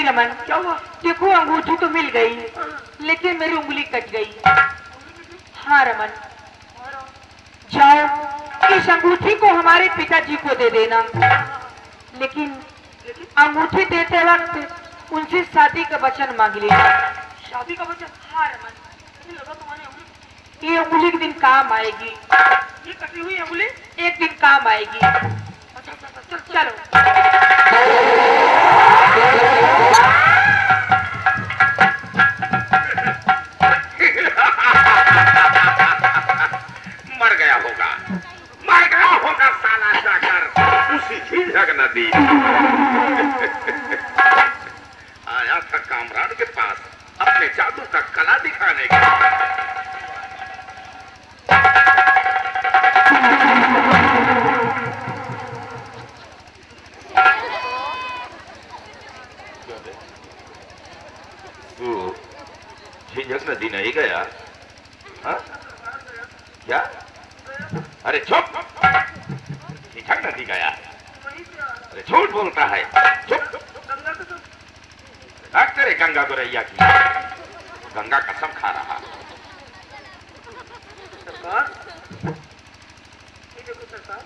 नहीं रमन, क्या हुआ? देखो अंगूठी तो मिल गई, लेकिन मेरी उंगली कट गई। हाँ रमन, जाओ इस अंगूठी को हमारे पिताजी को दे देना, लेकिन अंगूठी देते वक्त उनसे शादी का वचन मांग लेना। शादी का वचन? हाँ रमन, लगा तुम्हारी उंगली, ये उंगली एक दिन काम आएगी। ये कटी हुई उंगली एक दिन काम आएगी। अच्छा चलो। मर गया होगा साला जाकर उसी झीझक नदी। आया था कामरान के पास अपने जादू का कला दिखाने का। तू झीझक नदी नहीं गया? हाँ? क्या? अरे चुप! झीझक नदी गया? अरे झूठ बोलता है, चुप! तेरे गंगा गोरैया की गंगा कसम खा रहा। सरकार, देखो सरकार,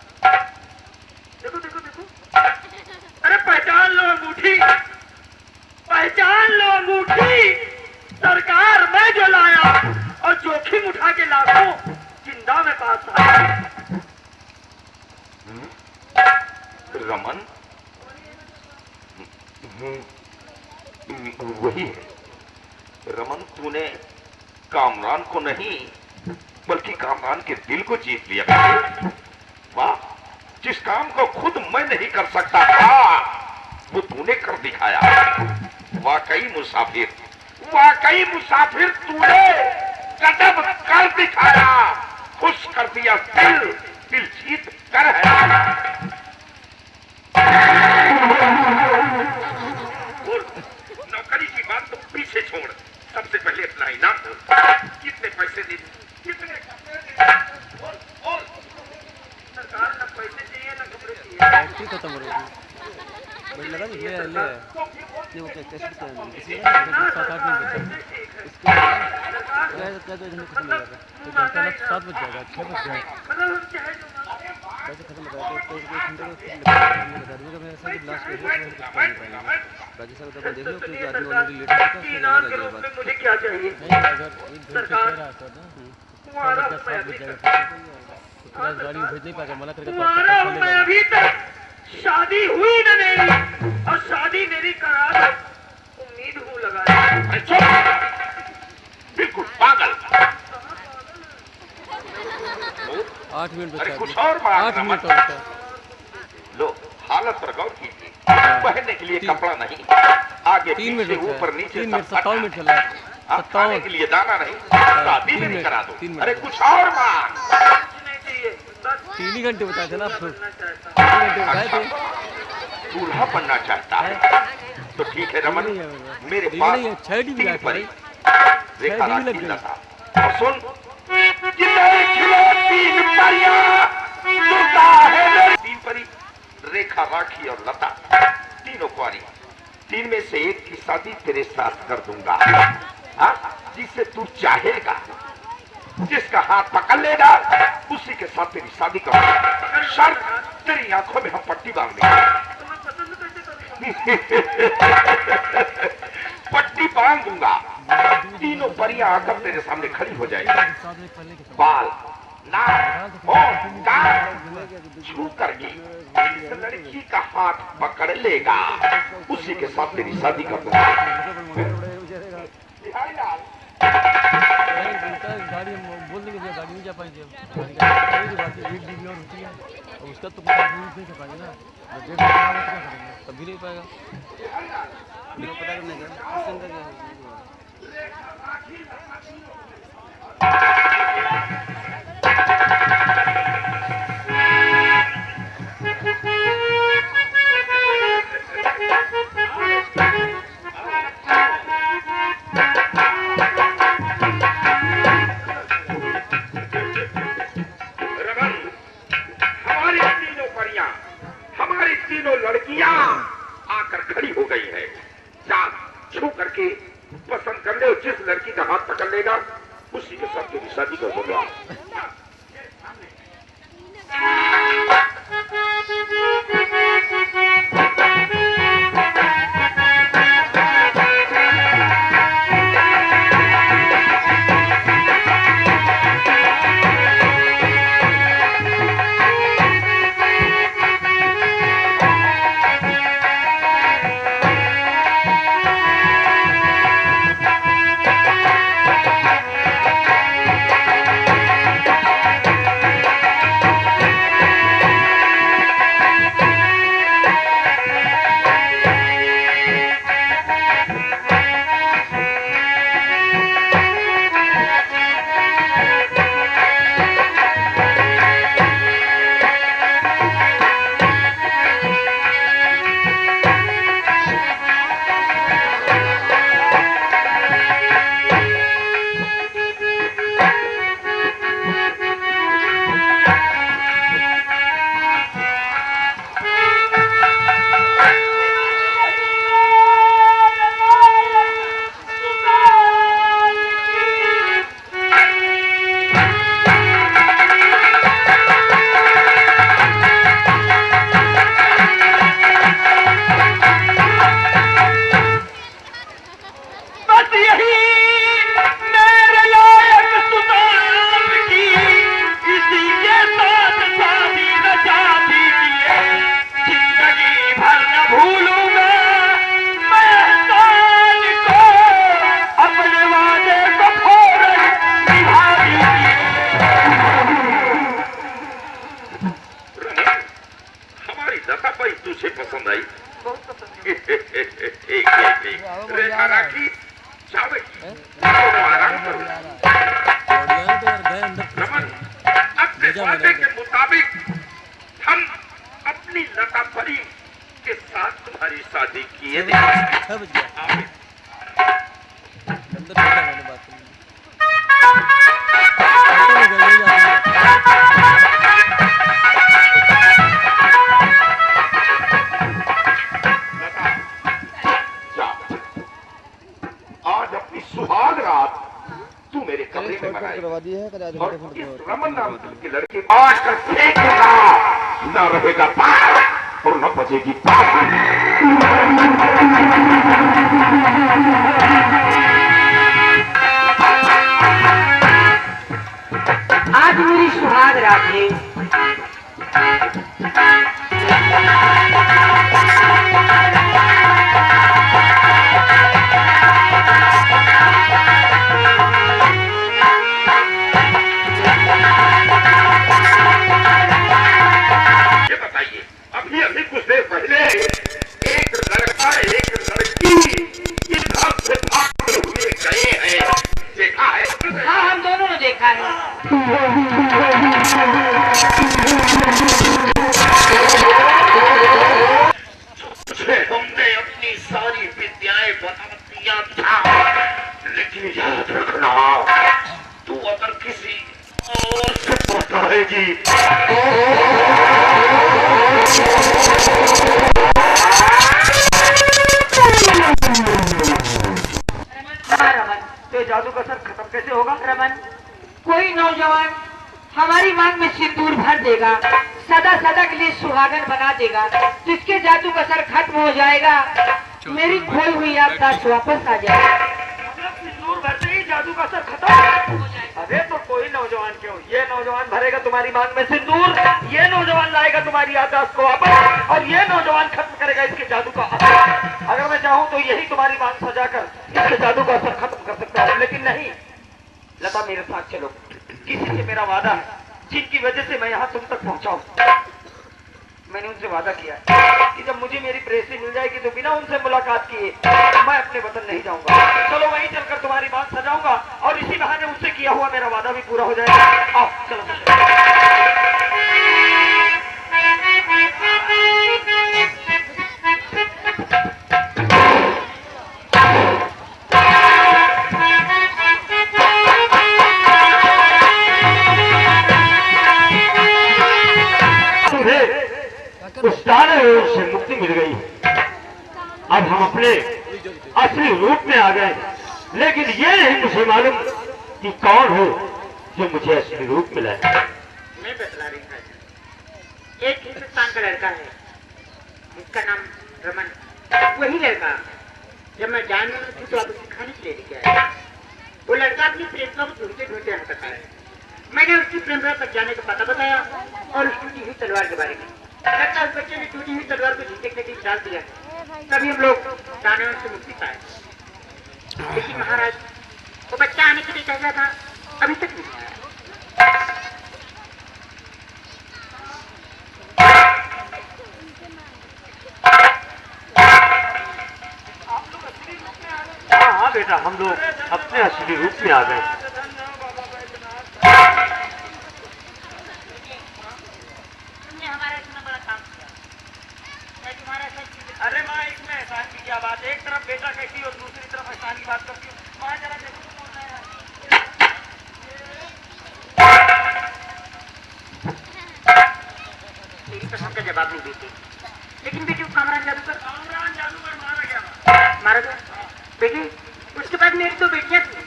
देखो, अरे पहचान लो अंगूठी, पहचान लो अंगूठी। सरकार मैं जो लाया और जोखिम उठा के लाखों जिंदा में पास आया। रमन वही है। रमन, तूने कामरान को नहीं बल्कि कामरान के दिल को जीत लिया। वाह, जिस काम को खुद मैं नहीं कर सकता था वो तूने कर दिखाया। वाकई मुसाफिर तूने गजब कर दिखाया। खुश कर दिया दिल जीत कर है। नौकरी की बात तो पीछे छोड़, सबसे पहले अपना इनाम दो। कितने पैसे दे? और सरकार ना पैसे चाहिए ना कपड़े चाहिए। खत्म हो रही लगा नहीं ले वो कैसे इसलिए 7-8 मिनट इसके तो घंटा 7 बज जाएगा, 6 बज जाएगा। पैसे खत्म हो जाएगा तो मैं ऐसा कि लास्ट में राजेश साहब तो देख लो क्योंकि आदमी ऑलरेडी लेट हो चुका है। मुझे क्या चाहिए? नहीं अगर 1 घंटे कह रहा था ना 7 बज जाएगा तो गाड़ी भेज नहीं पाएगा, मना करके। मैं अभी तक शादी हुई ना मेरी, और शादी मेरी करा दो उम्मीद हूँ लगा। बिल्कुल पागल। 8 मिनट बचा, कुछ और 8 मिनट और लो। हालत पर गौर कीजिए, पहनने के लिए कपड़ा नहीं, आगे पीछे ऊपर नीचे 57 मिनट चला, 57 के लिए दाना नहीं, शादी भी नहीं करा दो। अरे कुछ और मांग। 3 ही घंटे बताए थे ना, 3 घंटे बताए थे। दूल्हा बनना चाहता है तो ठीक है रमन, मेरे पास 3 परी रेखा राखी लता। और सुन, 3 परी रेखा राखी और लता, तीनों कुंवारी। 3 में से एक की शादी तेरे साथ कर दूंगा, जिससे तू चाहेगा, जिसका हाथ पकड़ लेगा उसी के साथ तेरी शादी करूंगा। शर्त, तेरी आंखों में हम पट्टी बांध देंगे। पट्टी बांध दूंगा, तीनों परियां आकर तेरे सामने खड़ी हो जाएगी। बाल, नाक, होंठ, कान छू करके इस लड़की का हाथ पकड़ लेगा, उसी के साथ तेरी शादी कर दूंगा। गाड़ी बोल देंगे गाड़ी नहीं जा पाएंगे, और होती है और उसका तो नहीं कर पाएंगे ना, तभी नहीं पाएगा। पता करने का लड़कियां आकर खड़ी हो गई है। करके पसंद कर ले, जिस लड़की का हाथ पकड़ लेगा उसी के साथ तेरी शादी कर दूंगा। तुझे पसंद आई? बहुत पसंद है। ठीक रेखा राखी जाओ बेटी, आराम करो। रमन, अपने वादे के मुताबिक हम अपनी लता परी के साथ तुम्हारी शादी किए थे। आज अपनी सुहाग रात तू मेरे कमरे में मनाई और इस रमन नाम के लड़के आज का ठेकेगा न रहेगा पार और न बजेगी पार। आज मेरी सुहाग रात है। अभी कुछ देर पहले एक लड़का एक लड़की इस घर से भागते हुए गए हैं, देखा है? हाँ, हम दोनों ने देखा है। हमने अपनी सारी विद्याएं बता दिया था, लेकिन याद रखना तू अगर किसी और से बताएगी तो जादू का सर खत्म कैसे होगा? रमन, कोई नौजवान हमारी मांग में सिंदूर भर देगा, सदा सदा के लिए सुहागन बना देगा, जिसके जादू का सर खत्म हो जाएगा, मेरी खोई हुई याददाश्त वापस आ जाएगी। मतलब सिंदूर भरते ही जादू का सर खत्म हो जाएगा? अरे तो कोई नौजवान क्यों, ये नौजवान भरेगा तुम्हारी मांग में सिंदूर, ये नौजवान लाएगा तुम्हारी याददाश्त को वापस, और ये नौजवान खत्म करेगा इसके जादू का असर। अगर मैं चाहूँ तो यही तुम्हारी मांग सजाकर इसके जादू का असर खत्म कर सकता हूँ, लेकिन नहीं लता, मेरे साथ चलो। किसी से मेरा वादा है, जिनकी वजह से मैं यहाँ तुम तक पहुँचाऊँ। मैंने उनसे वादा किया कि जब मुझे मेरी प्रेसी मिल जाएगी तो बिना उनसे मुलाकात किए मैं अपने वतन नहीं जाऊंगा। चलो वहीं चलकर तुम्हारी बात सजाऊंगा और इसी बहाने उनसे किया हुआ मेरा वादा भी पूरा हो जाएगा। आओ चलो। उस दानव से मुक्ति मिल गई। अब हम अपने असली रूप में आ गए, लेकिन ये नहीं मुझे मालूम कि कौन हो जो मुझे असली रूप में लाए। मैं बतला रही हूँ। एक हिंदुस्तान का लड़का है जिसका नाम रमन। वही लड़का जब मैं जान में थी तो आप उसे खाने के लिए लेके आया। वो लड़का अपनी प्रेमिका को ढूंढते ढूंढते यहाँ तक आया। मैंने उसकी प्रेमिका तक जाने का पता बताया और उस टूटी हुई तलवार के बारे में। लगता है उस बच्चे ने टूटी हुई तलवार को झींटे के लिए डाल दिया, तभी हम लोग दानव से मुक्ति पाए। लेकिन महाराज वो बच्चा आने के लिए कह रहा था, अभी तक नहीं आया। हाँ बेटा, हम लोग अपने असली रूप में आ गए। तुमने हमारा इतना बड़ा काम किया, मैं तुम्हारा सब चीज़। अरे माँ, इसमें एहसान की क्या बात है? एक तरफ बेटा कहती और दूसरी तरफ एहसान की बात करती हूँ। माँ जरा देखो तो कौन आया है। तेरी कसम का जवाब नहीं देते। लेकिन बेटी वो कामरान जादूगर मारा गया। मारा गया बेटी, उसके बाद मेरी दो बेटियां थी।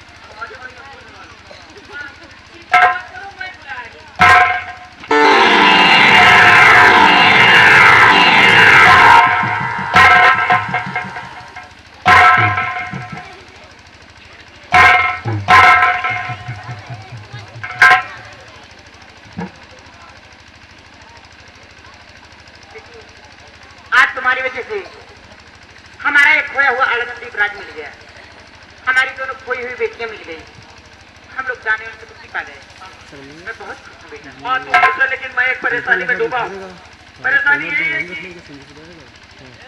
आज तुम्हारी वजह से हमारा एक खोया हुआ अलगनदीप राज मिल गया, हमारी दोनों खोई हुई बेटियां मिल गई, हम लोग जाने उनसे मुक्ति पा गए। मैं बहुत खुश हूँ बेटा। हाँ तू खुश है, लेकिन मैं एक परेशानी में डूबा। परेशानी यही है कि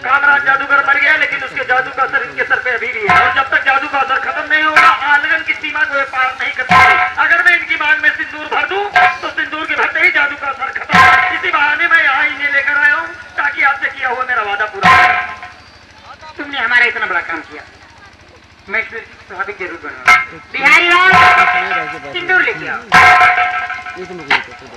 कामराज जादूगर मर गया, लेकिन उसके जादू का असर इनके सर पे अभी भी है, और जब तक जादू का असर खत्म नहीं होगा, आलगन की सीमा को ये पार नहीं कर सकते। अगर मैं इनकी मांग में सिंदूर भर दूं, तो सिंदूर के भरते ही जादू का असर खत्म। इसी बहाने मैं यहाँ इन्हें लेकर आया हूँ, ताकि आपसे किया हुआ मेरा वादा पूरा हो। तुमने हमारा इतना बड़ा काम किया, मैं इसमें स्वाभाविक जरूर बनूंगा। बिहारी राम, सिंदूर लेके आओ। ये तो मुझे पता है।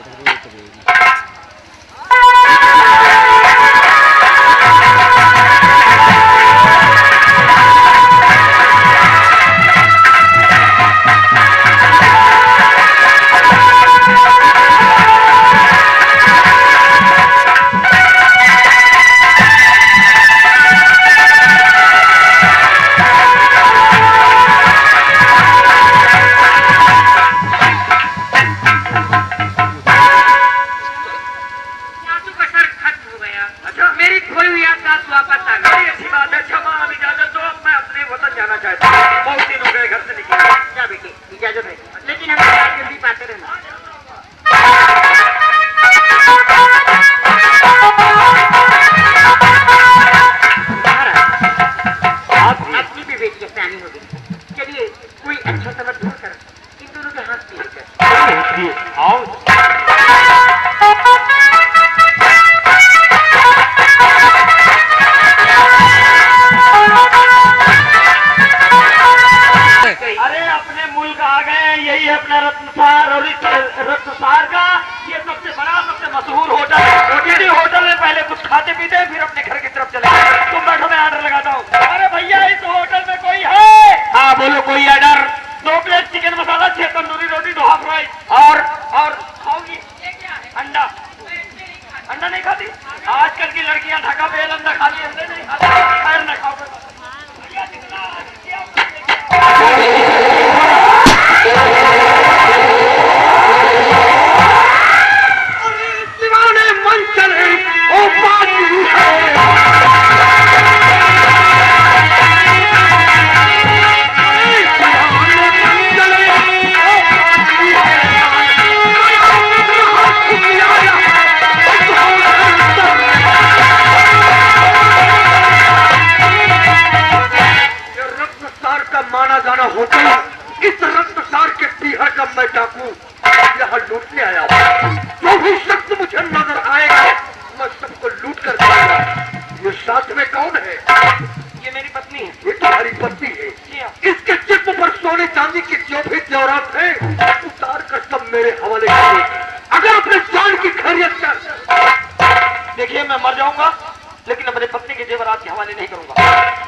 लेकिन अपने पत्नी के जेवरात के हवाले नहीं करूंगा।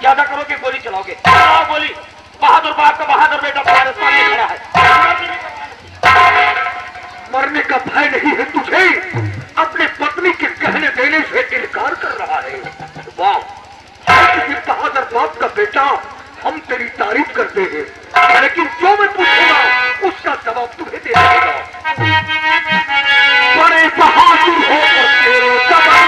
ज्यादा करोगे गोली चलाओगे। चलाओ गोली। बहादुर बाप का बहादुर बेटा तुम्हारे सामने खड़ा है। मरने का भय नहीं है तुझे, अपने पत्नी के कहने देने से इनकार कर रहा है। वाह, तुझे बहादुर बाप का बेटा, हम तेरी तारीफ करते हैं, लेकिन जो मैं पूछूंगा उसका जवाब तुम्हें देना होगा। बड़े बहादुर हो और तेरे जवाब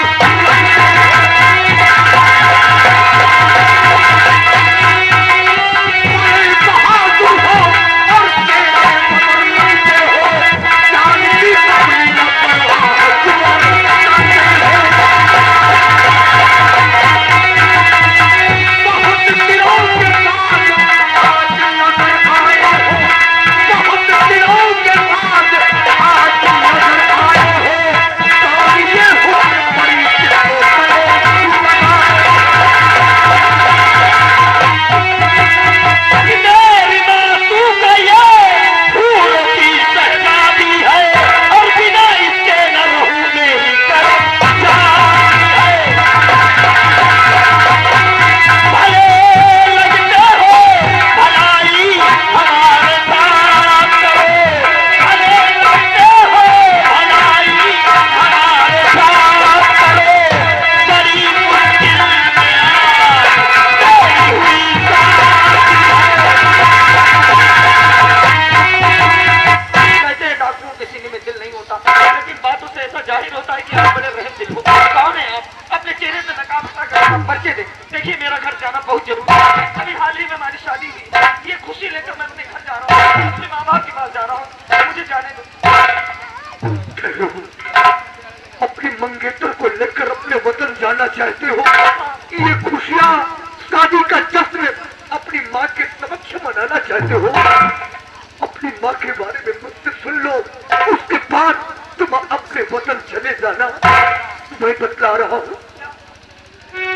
देखिए मेरा घर जाना बहुत जरूरी है। अभी हाल ही में हमारी शादी हुई। ये खुशी लेकर मैं अपने घर जा रहा हूँ, अपने माँ बाप के पास जा रहा हूँ। मुझे जाने दो। अपनी मंगेतर को लेकर अपने वतन जाना चाहते हो? ये खुशियाँ, शादी का जश्न अपनी माँ के समक्ष मनाना चाहते हो? अपनी माँ के बारे में मुझसे सुन लो, उसके बाद तुम अपने वतन चले जाना। मैं बतला रहा हूँ,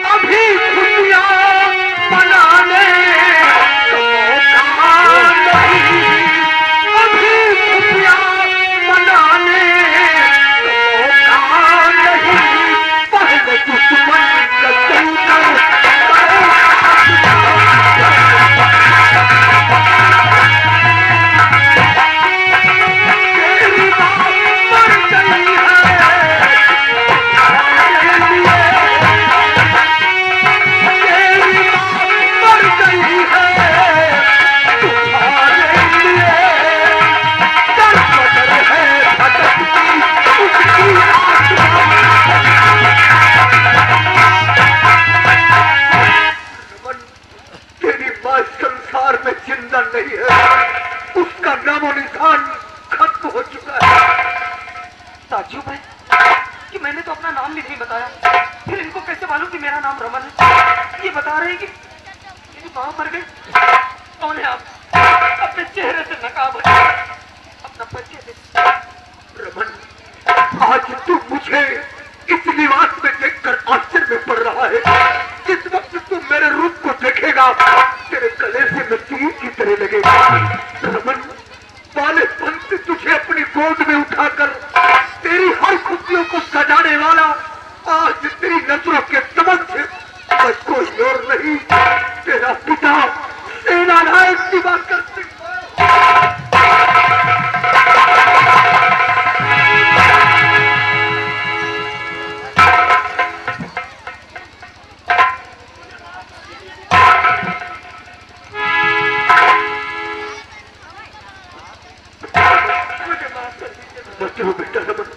अभी खुशियाँ मनाने का मौका नहीं, अभी खुशियाँ मनाने का मौका नहीं, पहले दुश्मन का तेरी बात मर गई है, संसार में जिंदा नहीं है, उसका नामो निशान खत्म हो चुका है। ताज्जुब है कि मैंने तो अपना नाम भी नहीं बताया, फिर इनको कैसे मालूम कि मेरा नाम रमन है? ये बता रहे हैं कि मेरी माँ मर गई। कौन है आप? अपने चेहरे से नकाब है, अपना परिचय दे। रमन, आज तू मुझे इस निवास में देखकर आश्चर्य में पड़ रहा है। जिस वक्त तू मेरे रूप को देखेगा, तेरे गले से मैं तीर की तरह लगेगा। रमन, बाले पंत तुझे अपनी गोद में उठाकर तेरी हर खुशियों को सजाने वाला आज तेरी नजरों के समक्ष बस कोई और नहीं, तेरा पिता सेनानायक दिवाकर सिंह। बेटा रमन,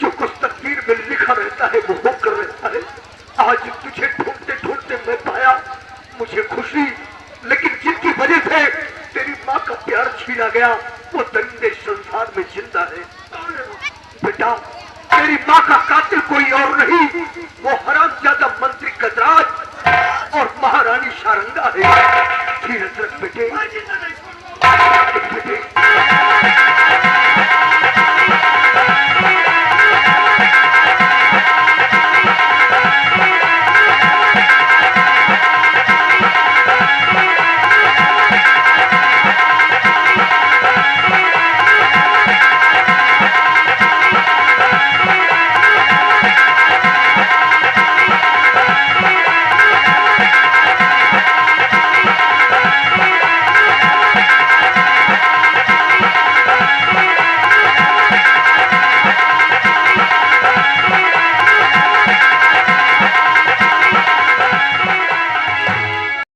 जो कुछ तकदीर में लिखा रहता है वो होकर रहता है। आज तुझे ढूंढते ढूंढते मैं पाया, मुझे खुशी, लेकिन जिनकी वजह से तेरी माँ का प्यार छीना गया,